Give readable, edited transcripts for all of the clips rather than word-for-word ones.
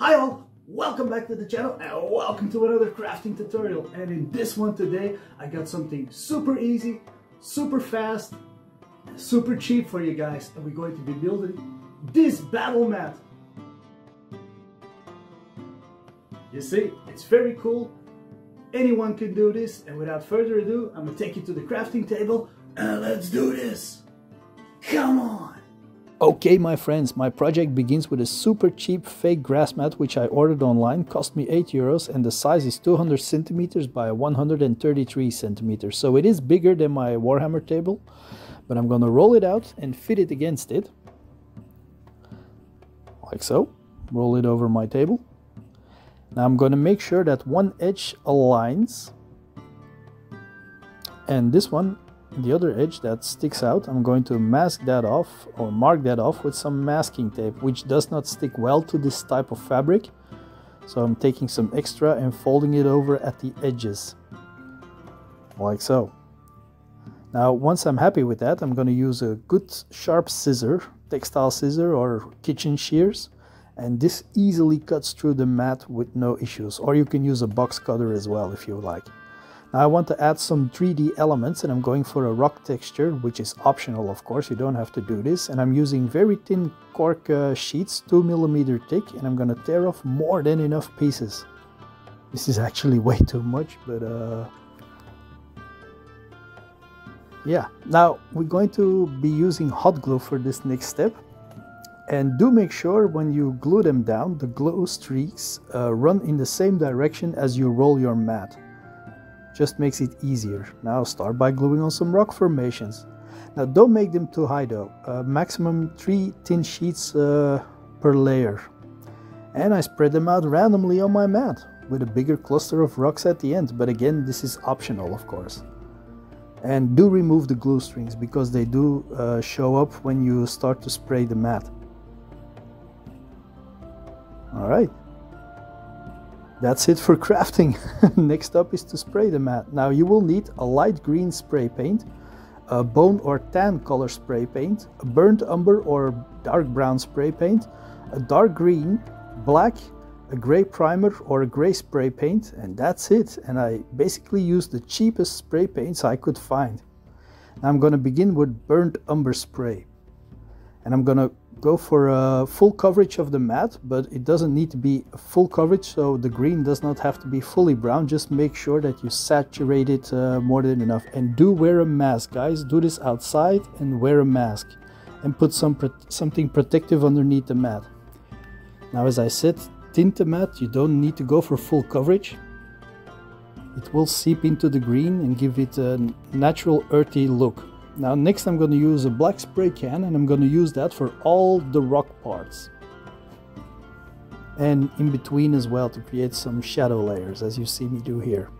Hi all, welcome back to the channel and welcome to another crafting tutorial. And in this one today I got something super easy, super fast, super cheap for you guys, and we're going to be building this battle mat. You see, it's very cool, anyone can do this, and without further ado I'm gonna take you to the crafting table and let's do this. Come on! Okay my friends, my project begins with a super cheap fake grass mat which I ordered online, cost me €8, and the size is 200 centimeters by 133 centimeters. So it is bigger than my Warhammer table, but I'm gonna roll it out and fit it against it. Like so. Roll it over my table. Now I'm gonna make sure that one edge aligns, and this one, the other edge that sticks out, I'm going to mask that off or mark that off with some masking tape, which does not stick well to this type of fabric. So I'm taking some extra and folding it over at the edges, like so. Now once I'm happy with that, I'm going to use a good sharp scissor, textile scissor or kitchen shears, and this easily cuts through the mat with no issues, or you can use a box cutter as well if you like. Now I want to add some 3D elements, and I'm going for a rock texture, which is optional of course, you don't have to do this. And I'm using very thin cork sheets, 2mm thick, and I'm going to tear off more than enough pieces. This is actually way too much, but yeah. Now we're going to be using hot glue for this next step. And do make sure when you glue them down, the glue streaks run in the same direction as you roll your mat. Just makes it easier. Now start by gluing on some rock formations. Now don't make them too high though, maximum 3 thin sheets per layer. And I spread them out randomly on my mat with a bigger cluster of rocks at the end, but again this is optional of course. And do remove the glue strings because they do show up when you start to spray the mat. Alright. That's it for crafting. Next up is to spray the mat. Now you will need a light green spray paint, a bone or tan color spray paint, a burnt umber or dark brown spray paint, a dark green, black, a gray primer or a gray spray paint, and that's it. And I basically used the cheapest spray paints I could find. Now I'm going to begin with burnt umber spray. And I'm going to go for a full coverage of the mat, but it doesn't need to be a full coverage, so the green does not have to be fully brown. Just make sure that you saturate it more than enough. And do wear a mask, guys. Do this outside and wear a mask, and put something protective underneath the mat. Now as I said, tint the mat. You don't need to go for full coverage. It will seep into the green and give it a natural earthy look. Now next I'm going to use a black spray can, and I'm going to use that for all the rock parts. And in between as well to create some shadow layers as you see me do here.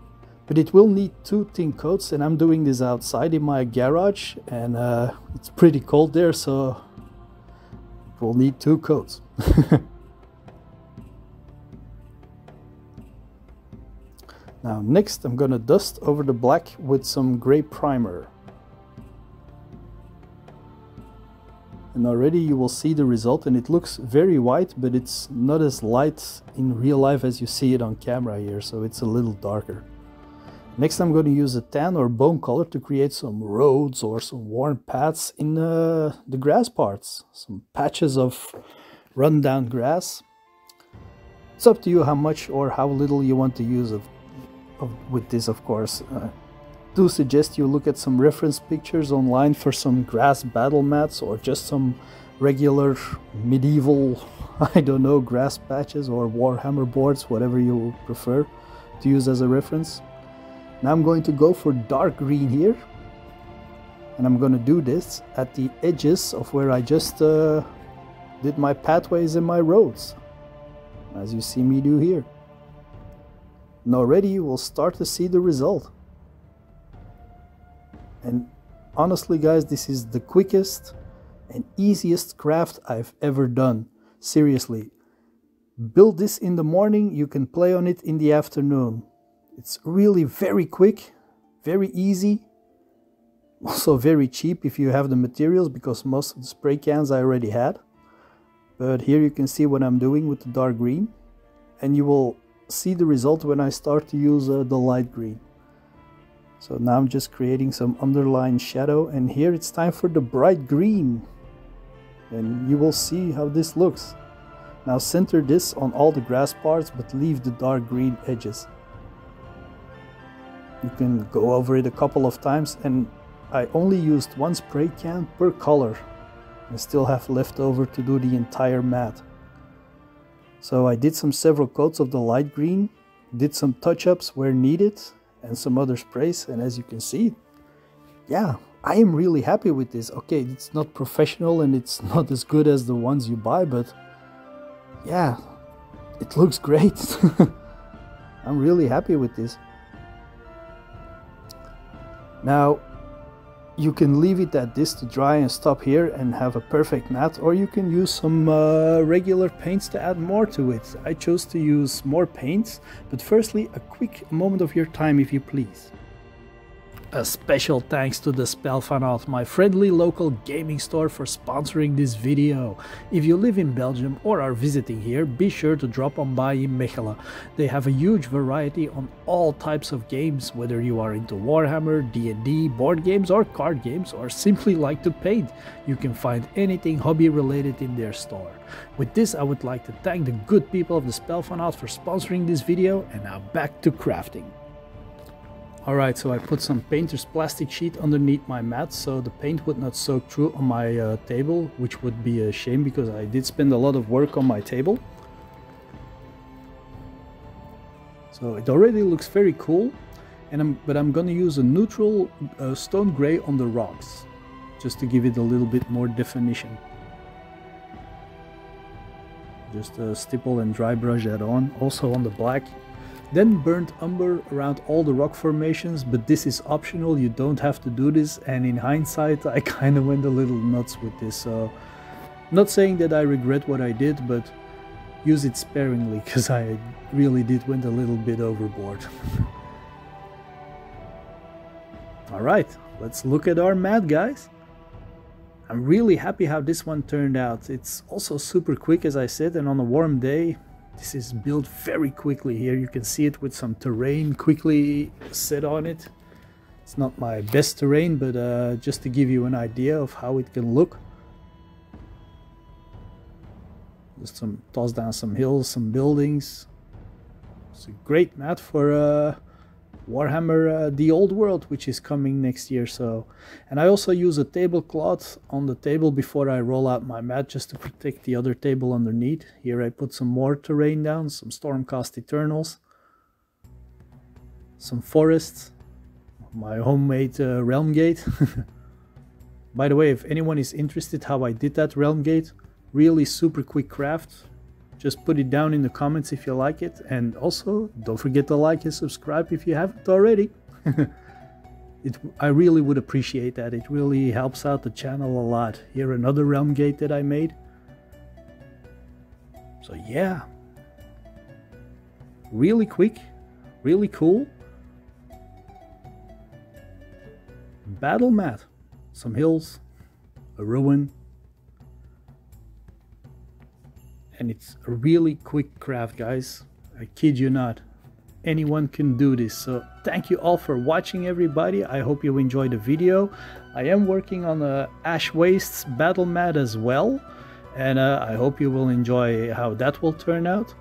But it will need 2 thin coats, and I'm doing this outside in my garage, and it's pretty cold there, so it will need 2 coats. Now next I'm going to dust over the black with some gray primer. And already you will see the result, and it looks very white, but it's not as light in real life as you see it on camera here, so it's a little darker. Next I'm going to use a tan or bone color to create some roads or some worn paths in the grass parts. Some patches of rundown grass. It's up to you how much or how little you want to use with this of course. Do suggest you look at some reference pictures online for some grass battle mats, or just some regular medieval, I don't know, grass patches or Warhammer boards, whatever you prefer to use as a reference. Now I'm going to go for dark green here, and I'm going to do this at the edges of where I just did my pathways and my roads, as you see me do here. And already you will start to see the result. And honestly guys, this is the quickest and easiest craft I've ever done. Seriously. Build this in the morning, you can play on it in the afternoon. It's really very quick, very easy. Also very cheap if you have the materials, because most of the spray cans I already had. But here you can see what I'm doing with the dark green. and you will see the result when I start to use the light green. So now I'm just creating some underline shadow, and here it's time for the bright green. And you will see how this looks. Now center this on all the grass parts, but leave the dark green edges. You can go over it a couple of times, and I only used one spray can per color. I still have left over to do the entire mat. So I did several coats of the light green, did some touch-ups where needed, and some other sprays, and as you can see, yeah, I am really happy with this. Okay, it's not professional and it's not as good as the ones you buy, but yeah, it looks great. I'm really happy with this. Now you can leave it at this to dry and stop here and have a perfect mat, or you can use some regular paints to add more to it. I chose to use more paints, but firstly a quick moment of your time if you please. A special thanks to the Spelfanaut, my friendly local gaming store, for sponsoring this video. If you live in Belgium or are visiting here, be sure to drop on by in Mechelen. They have a huge variety on all types of games, whether you are into Warhammer, D&D, board games or card games, or simply like to paint. You can find anything hobby related in their store. With this, I would like to thank the good people of the Spelfanaut for sponsoring this video, and now back to crafting. Alright, so I put some painter's plastic sheet underneath my mat so the paint would not soak through on my table, which would be a shame because I did spend a lot of work on my table. So it already looks very cool, but I'm gonna use a neutral stone gray on the rocks, just to give it a little bit more definition. Just stipple and dry brush that on, also on the black. Then burnt umber around all the rock formations, but this is optional, you don't have to do this, and in hindsight I kind of went a little nuts with this, so not saying that I regret what I did, but use it sparingly, because I really did went a little bit overboard. Alright, let's look at our mat, guys. I'm really happy how this one turned out. It's also super quick, as I said, and on a warm day this is built very quickly. Here you can see it with some terrain quickly set on it. It's not my best terrain, but just to give you an idea of how it can look. Just toss down some hills, some buildings. It's a great mat for Warhammer The Old World, which is coming next year. So, and I also use a tablecloth on the table before I roll out my mat, just to protect the other table underneath. Here I put some more terrain down, some Stormcast Eternals, some forests, my homemade realm gate. By the way, if anyone is interested how I did that realm gate, really super quick craft. Just put it down in the comments if you like it, and also don't forget to like and subscribe if you haven't already. I really would appreciate that. It really helps out the channel a lot. Here another realm gate that I made. So yeah, really quick, really cool. Battle mat, some hills, a ruin. And it's a really quick craft, guys. I kid you not. Anyone can do this. So thank you all for watching, everybody. I hope you enjoyed the video. I am working on a Ash Wastes battle mat as well. And I hope you will enjoy how that will turn out.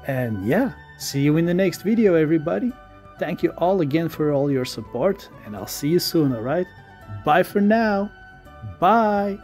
And yeah, see you in the next video, everybody. Thank you all again for all your support. And I'll see you soon, alright? Bye for now. Bye.